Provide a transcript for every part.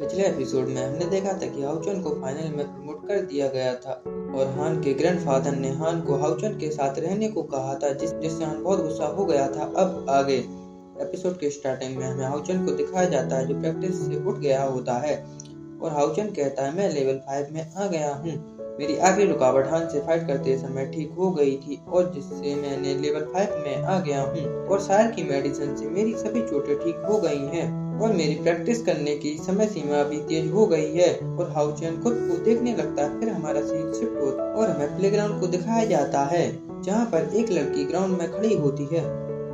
पिछले एपिसोड में हमने देखा था कि हाउचन को फाइनल में प्रमोट कर दिया गया था और हान के ग्रैंडफादर ने हान को हाउचन के साथ रहने को कहा था, जिससे हान बहुत गुस्सा हो गया था। अब आगे एपिसोड के स्टार्टिंग में हमें हाउचन को दिखाया जाता है जो प्रैक्टिस से उठ गया होता है और हाउचन कहता है, मैं लेवल 5 में आ गया हूँ। मेरी आखिरी रुकावट हान से फाइट करते समय ठीक हो गई थी और जिससे मैंने लेवल 5 में आ गया हूँ और सायर की मेडिसिन से मेरी सभी चोटें ठीक हो गई हैं और मेरी प्रैक्टिस करने की समय सीमा भी तेज हो गई है। और हाउचन खुद को देखने लगता है। फिर हमारा सीन शिफ्ट होता है और हमें प्लेग्राउंड को दिखाया जाता है जहाँ पर एक लड़की ग्राउंड में खड़ी होती है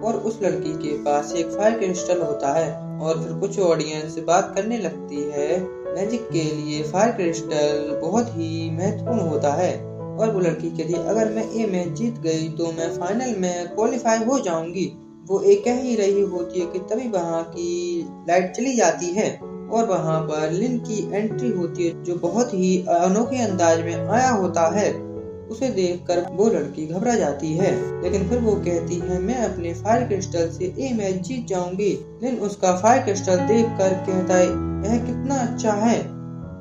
और उस लड़की के पास एक फायर क्रिस्टल होता है और फिर कुछ ऑडियंस बात करने लगती है। मैजिक के लिए फायर क्रिस्टल बहुत ही महत्वपूर्ण होता है और वो लड़की कहती है, अगर मैं ये मैच जीत गई तो मैं फाइनल में क्वालिफाई हो जाऊंगी। वो एक कह ही रही होती है कि तभी वहाँ की लाइट चली जाती है और वहाँ पर लिन की एंट्री होती है जो बहुत ही अनोखे अंदाज में आया होता है। उसे देखकर वो लड़की घबरा जाती है, लेकिन फिर वो कहती है, मैं अपने फायर क्रिस्टल से ये मैच जीत जाऊंगी। लिन उसका फायर क्रिस्टल देखकर कहता है, यह कितना अच्छा है।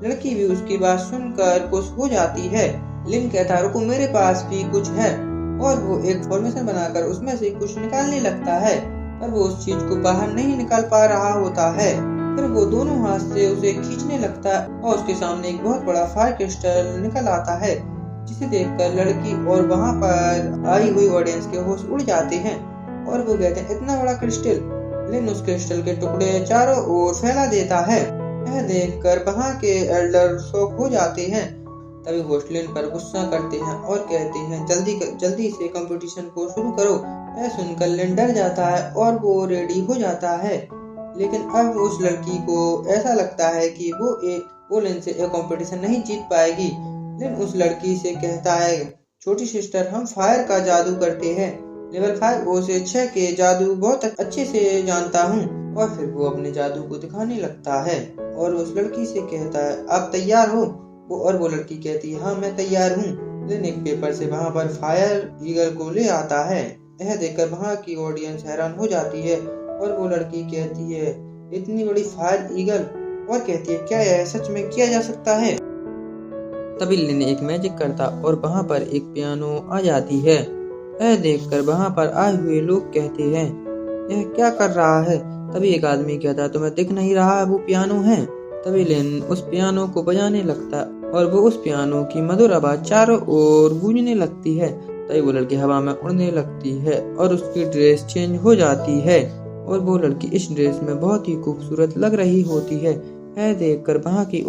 लड़की भी उसकी बात सुनकर खुश हो जाती है। लिन कहता है, रुको, मेरे पास भी कुछ है और वो एक फॉर्मेशन बनाकर उसमें से कुछ निकालने लगता है पर वो उस चीज को बाहर नहीं निकाल पा रहा होता है। फिर वो दोनों हाथ से उसे खींचने लगता है और उसके सामने एक बहुत बड़ा फायर क्रिस्टल निकल आता है जिसे देखकर लड़की और वहाँ पर आई हुई ऑडियंस के होश उड़ जाते हैं और वो कहते हैं, इतना बड़ा क्रिस्टल। लिन उस क्रिस्टल के टुकड़े चारों ओर फैला देता है। यह देखकर वहाँ के एल्डर शॉक हो जाते हैं। तभी होस्ट लिन पर गुस्सा करते हैं और कहते हैं, जल्दी से कंपटीशन को शुरू करो। यह सुनकर लिन डर जाता है और वो रेडी हो जाता है, लेकिन अब उस लड़की को ऐसा लगता है कि वो लिन से एक कंपटीशन नहीं जीत पाएगी। लिन उस लड़की से कहता है, छोटी सिस्टर, हम फायर का जादू करते हैं। लेवल 5 से 6 के जादू बहुत अच्छे से जानता हूँ। और फिर वो अपने जादू को दिखाने लगता है और उस लड़की से कहता है, आप तैयार हो? वो लड़की कहती है, हाँ मैं तैयार हूँ। लिन एक पेपर से वहाँ पर फायर ईगल को ले आता है। यह देखकर वहाँ की ऑडियंस हैरान हो जाती है और वो लड़की कहती है, इतनी बड़ी फायर ईगल, और कहती है, क्या यह सच में किया जा सकता है? तभी लिन एक मैजिक करता और वहाँ पर एक पियानो आ जाती है। यह देखकर वहाँ पर आए हुए लोग कहते हैं, यह क्या कर रहा है? तभी एक आदमी कहता है, तुम्हें दिख नहीं रहा वो पियानो है? तभी लिन उस पियानो को बजाने लगता और वो उस पियानो की मधुर आवाज चारों ओर गूंजने लगती है। तभी वो लड़की हवा में उड़ने लगती है और उसकी ड्रेस चेंज हो जाती है और वो लड़की इस ड्रेस में बहुत ही खूबसूरत लग रही होती है। यह देखकर वहाँ की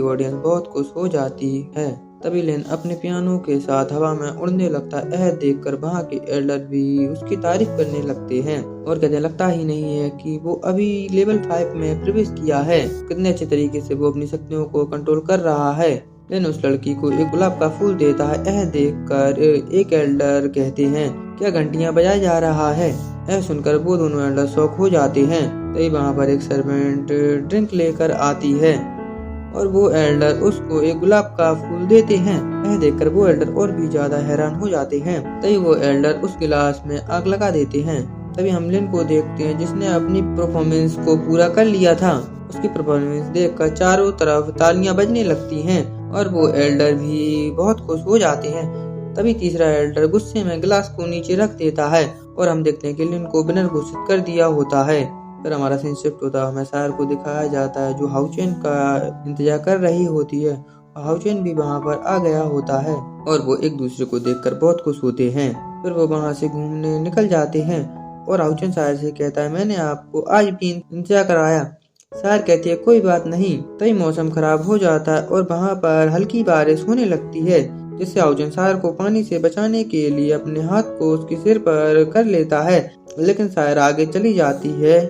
ऑडियंस बहुत खुश हो जाती है। तभी लिन अपने पियानो के साथ हवा में उड़ने लगता है। यह देखकर वहाँ के एल्डर भी उसकी तारीफ करने लगते हैं और कहते, लगता ही नहीं है कि वो अभी लेवल 5 में प्रवेश किया है। कितने अच्छे तरीके से वो अपनी शक्तियों को कंट्रोल कर रहा है। लिन उस लड़की को एक गुलाब का फूल देता है। यह देखकर एक एल्डर कहते हैं, क्या घंटियां बजाया जा रहा है? यह सुनकर वो दोनों एल्डर शॉक हो जाते हैं। तभी वहाँ पर एक सर्वेंट ड्रिंक लेकर आती है और वो एल्डर उसको एक गुलाब का फूल देते हैं। यह देखकर वो एल्डर और भी ज्यादा हैरान हो जाते हैं। तभी वो एल्डर उस गिलास में आग लगा देते हैं। तभी हम लिन को देखते हैं जिसने अपनी परफॉर्मेंस को पूरा कर लिया था। उसकी परफॉर्मेंस देखकर चारों तरफ तालियां बजने लगती हैं और वो एल्डर भी बहुत खुश हो जाते हैं। तभी तीसरा एल्डर गुस्से में गिलास को नीचे रख देता है और हम देखते हैं कि लिन को विनर घोषित कर दिया होता है। फिर हमारा सीन शिफ्ट होता है। हमें सायर को दिखाया जाता है जो हाउचेन का इंतजार कर रही होती है। हाउचेन भी वहाँ पर आ गया होता है और वो एक दूसरे को देखकर बहुत खुश होते हैं। फिर वो वहाँ से घूमने निकल जाते हैं और हाउचेन सायर से कहता है, मैंने आपको आज भी इंतजार कराया। सायर कहती है, कोई बात नहीं। तभी मौसम खराब हो जाता है और वहाँ पर हल्की बारिश होने लगती है जिससे हाउचेन सायर को पानी से बचाने के लिए अपने हाथ को उसके सिर पर कर लेता है, लेकिन सायर आगे चली जाती है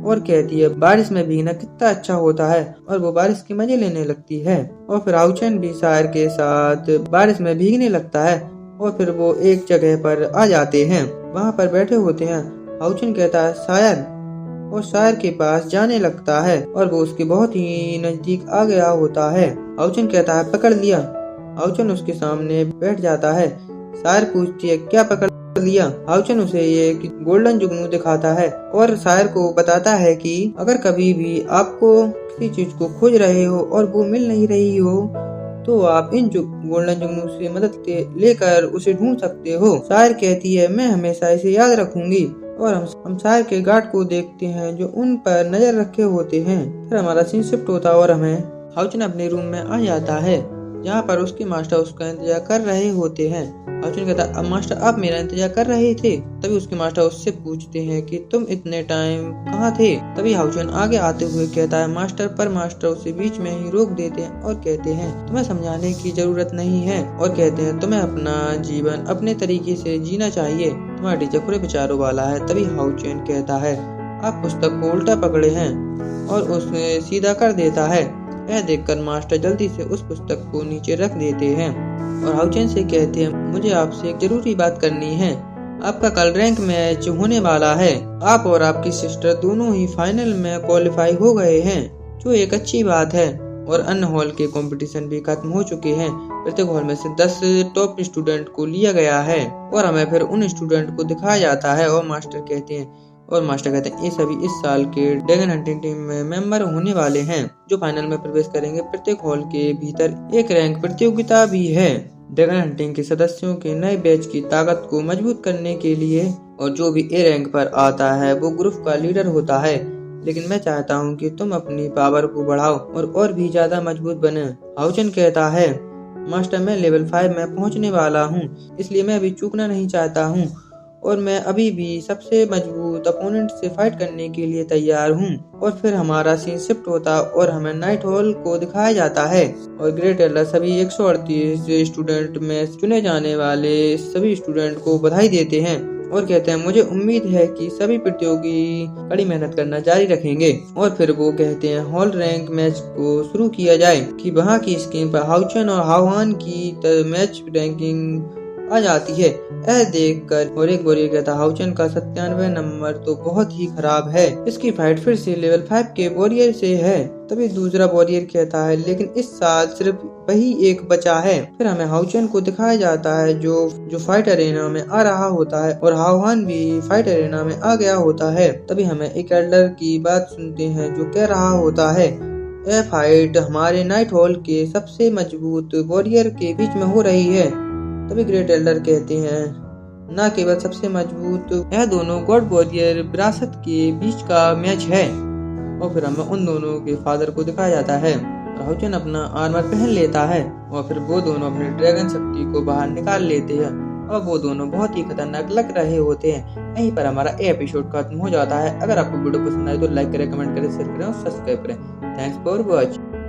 और कहती है, बारिश में भीगना कितना अच्छा होता है, और वो बारिश के मजे लेने लगती है। और फिर हाउचेन भी सायर के साथ बारिश में भीगने लगता है और फिर वो एक जगह पर आ जाते हैं। वहाँ पर बैठे होते हैं। हाउचेन कहता है, सायर, और सायर के पास जाने लगता है और वो उसके बहुत ही नजदीक आ गया होता है। हाउचेन कहता है, पकड़ लिया। हाउचेन उसके सामने बैठ जाता है। सायर पूछती है, क्या पकड़ लिया। हाउचन उसे ये गोल्डन जुगनू दिखाता है और शायर को बताता है कि अगर कभी भी आपको किसी चीज को खोज रहे हो और वो मिल नहीं रही हो तो आप इन गोल्डन जुगनू से मदद लेकर उसे ढूंढ सकते हो। शायर कहती है मैं हमेशा इसे याद रखूंगी और हम शायर के गार्ड को देखते हैं जो उन पर नजर रखे होते हैं। फिर हमारा सीन शिफ्ट होता है और हमें हाउचन अपने रूम में आ जाता है जहाँ पर उसके मास्टर उसका इंतजार कर रहे होते हैं। हाउचन कहता है अब मास्टर आप मेरा इंतजार कर रहे थे। तभी उसके मास्टर उससे पूछते हैं कि तुम इतने टाइम कहाँ थे। तभी हाउचन आगे आते हुए कहता है मास्टर, पर मास्टर उसे बीच में ही रोक देते हैं और कहते हैं तुम्हें समझाने की जरूरत नहीं है और कहते हैं तुम्हें अपना जीवन अपने तरीके से जीना चाहिए, तुम्हारा टीचर खुले विचारों वाला है। तभी हाउचन कहता है आप पुस्तक को उल्टा पकड़े हैं और उसे सीधा कर देता है। यह देखकर मास्टर जल्दी से उस पुस्तक को नीचे रख देते हैं और हाउचन से कहते हैं मुझे आपसे एक जरूरी बात करनी है। आपका कल रैंक मैच होने वाला है। आप और आपकी सिस्टर दोनों ही फाइनल में क्वालिफाई हो गए हैं, जो एक अच्छी बात है। और अन्य हॉल के कंपटीशन भी खत्म हो चुके हैं। प्रत्येक हॉल में से 10 टॉप स्टूडेंट को लिया गया है और हमें फिर उन स्टूडेंट को दिखाया जाता है और मास्टर कहते हैं ये सभी इस साल के ड्रैगन हंटिंग टीम में मेंबर होने वाले हैं जो फाइनल में प्रवेश करेंगे। प्रत्येक हॉल के भीतर एक रैंक प्रतियोगिता भी है ड्रैगन हंटिंग के सदस्यों के नए बैच की ताकत को मजबूत करने के लिए, और जो भी ए रैंक पर आता है वो ग्रुप का लीडर होता है। लेकिन मैं चाहता हूँ कि तुम अपनी पावर को बढ़ाओ और भी ज्यादा मजबूत बने। हाउचन कहता है मास्टर मैं लेवल 5 में पहुँचने वाला हूँ, इसलिए मैं अभी चूकना नहीं चाहता हूँ और मैं अभी भी सबसे मजबूत अपोनेंट से फाइट करने के लिए तैयार हूँ। और फिर हमारा सीन शिफ्ट होता और हमें नाइट हॉल को दिखाया जाता है और ग्रेट एल्डर सभी 138 स्टूडेंट में चुने जाने वाले सभी स्टूडेंट को बधाई देते हैं और कहते हैं मुझे उम्मीद है कि सभी प्रतियोगी कड़ी मेहनत करना जारी रखेंगे। और फिर वो कहते हैं हॉल रैंक मैच को शुरू किया जाए कि वहाँ की स्क्रीन पर हाउचन और हावान की मैच रैंकिंग आ जाती है। यह देखकर और एक वॉरियर कहता हाउचन का 97 नंबर तो बहुत ही खराब है, इसकी फाइट फिर से लेवल 5 के वॉरियर से है। तभी दूसरा वॉरियर कहता है लेकिन इस साल सिर्फ वही एक बचा है। फिर हमें हाउचन को दिखाया जाता है जो फाइट अरेना में आ रहा होता है और हावान भी फाइट अरेना में आ गया होता है। तभी हमें एक एल्डर की बात सुनते हैं जो कह रहा होता है यह फाइट हमारे नाइट हॉल के सबसे मजबूत वॉरियर के बीच में हो रही है। तभी ग्रेट एल्डर कहते हैं न केवल सबसे मजबूत, यह दोनों गॉड वॉरियर विरासत के बीच का मैच है। और फिर हमें उन दोनों के फादर को दिखाया जाता है। हाउचन अपना आर्मर पहन लेता है और फिर वो दोनों अपनी ड्रैगन शक्ति को बाहर निकाल लेते हैं और वो दोनों बहुत ही खतरनाक लग रहे होते हैं। यहीं पर हमारा एपिसोड खत्म हो जाता है। अगर आपको वीडियो पसंद आए तो लाइक करें, कमेंट करें, शेयर करें और सब्सक्राइब करें। Thanks for watching.